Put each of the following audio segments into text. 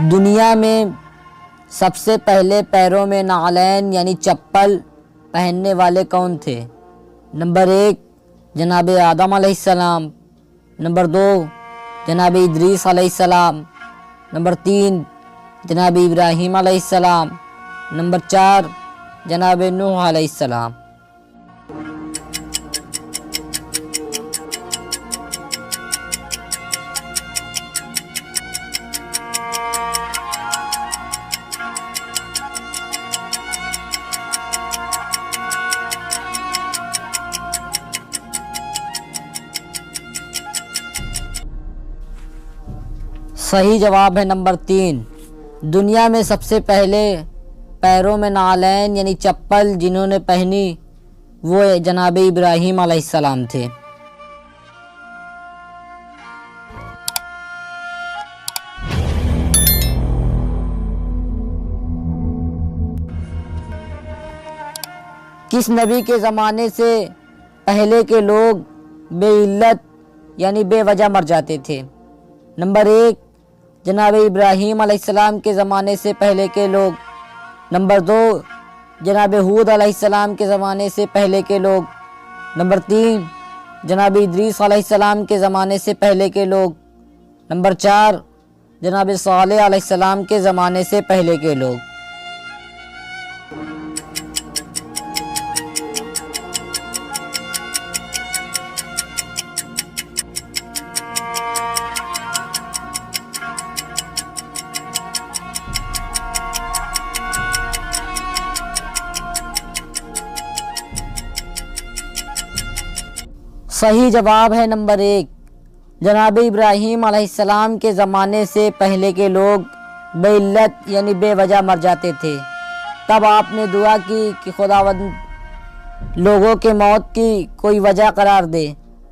دنیا میں سب سے پہلے پیروں میں نعلین یعنی چپل پہننے والے کون تھے؟ نمبر 1 جناب آدم علیہ السلام، نمبر 2 جناب ادریس علیہ السلام، نمبر 3 جناب ابراہیم علیہ السلام، نمبر 4 جناب نوح علیہ السلام۔ صحیح جواب ہے نمبر 3۔ دنیا میں سب سے پہلے پیروں میں نعلین یعنی چپل جنہوں نے پہنی وہ جناب ابراہیم علیہ السلام تھے۔ کس نبی کے زمانے سے پہلے کے لوگ بے علت یعنی بے وجہ مر جاتے تھے؟ نمبر 1 جناب ابراہیم علیہ السلام کے زمانے سے پہلے کے لوگ، نمبر 2 جناب ہود علیہ السلام کے زمانے سے پہلے کے لوگ، نمبر 3 جناب ادریس علیہ السلام کے زمانے سے پہلے کے لوگ، نمبر 4 جناب صالح علیہ السلام کے زمانے سے پہلے کے لوگ۔ صحیح جواب ہے نمبر 1 جناب ابراہیم علیہ السلام کے زمانے سے پہلے کے لوگ بے علت یعنی بے وجہ مر جاتے تھے۔ تب آپ نے دعا کی کہ خداوند لوگوں کے موت کی کوئی وجہ قرار دے،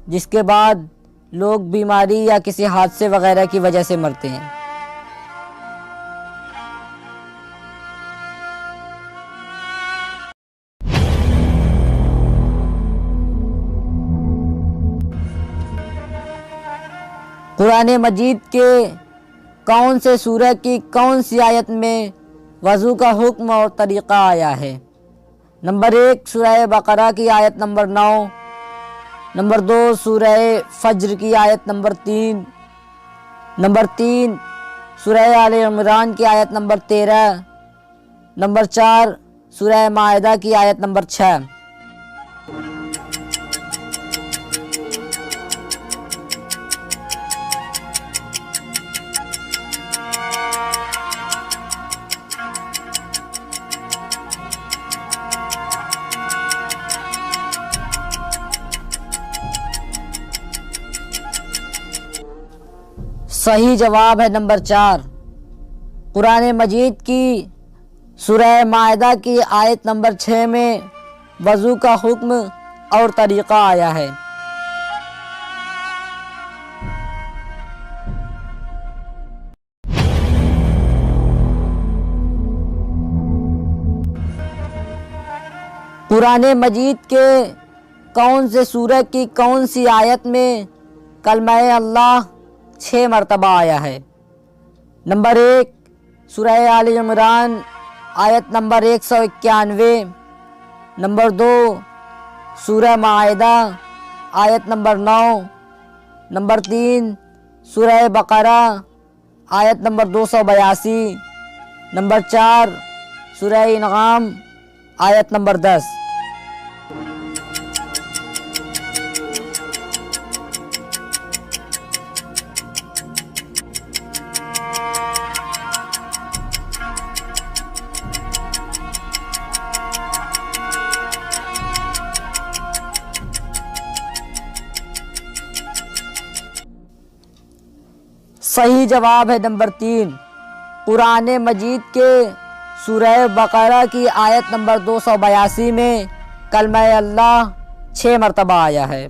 جس کے بعد لوگ بیماری یا کسی حادثے وغیرہ کی وجہ سے مرتے ہیں۔ قرآن مجید کے کون سے سورہ کی کون سی آیت میں وضو کا حکم اور طریقہ آیا ہے؟ نمبر 1 سورہ بقرہ کی آیت نمبر 9، نمبر 2 سورہ فجر کی آیت نمبر 3، نمبر 3 سورہ آل عمران کی آیت نمبر 13، نمبر 4 سورہ مائدہ کی آیت نمبر 6۔ صحیح جواب ہے نمبر 4۔ قرآن مجید کی سورہ مائدہ کی آیت نمبر 6 میں وضو کا حکم اور طریقہ آیا ہے۔ قرآن مجید کے کون سے سورہ کی کون سی آیت میں کلمہ اللہ 6 مرتبہ آیا ہے؟ نمبر 1 سورہ آل عمران آیت نمبر 191، نمبر 2 سورہ مائدہ آیت نمبر 9، نمبر 3 سورہ بقرہ آیت نمبر 282، نمبر 4 سورہ انعام آیت نمبر 10۔ صحیح جواب ہے نمبر 3۔ قرآن مجید کے سورہ بقرہ کی آیت نمبر 282 میں کلمہ اللہ 6 مرتبہ آیا ہے۔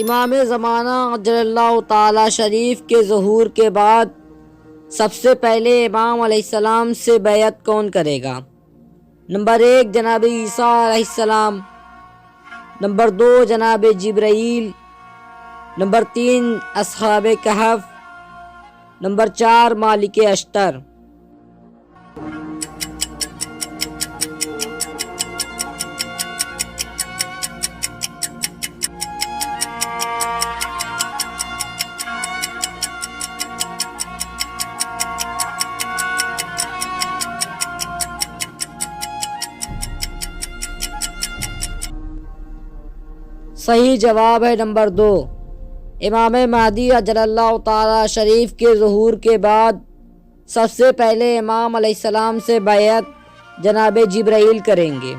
امام زمانہ عجل اللہ تعالی شریف کے ظہور کے بعد سب سے پہلے امام علیہ السلام سے بیعت کون کرے گا؟ نمبر 1 جناب عیسیٰ علیہ السلام، نمبر 2 جناب جبرائیل، نمبر 3 اصحاب کہف، نمبر 4 مالک اشتر۔ صحیح جواب ہے نمبر 2۔ امام مہدی اجل اللہ تعالی شریف کے ظہور کے بعد سب سے پہلے امام علیہ السلام سے بیعت جناب جبرائیل کریں گے۔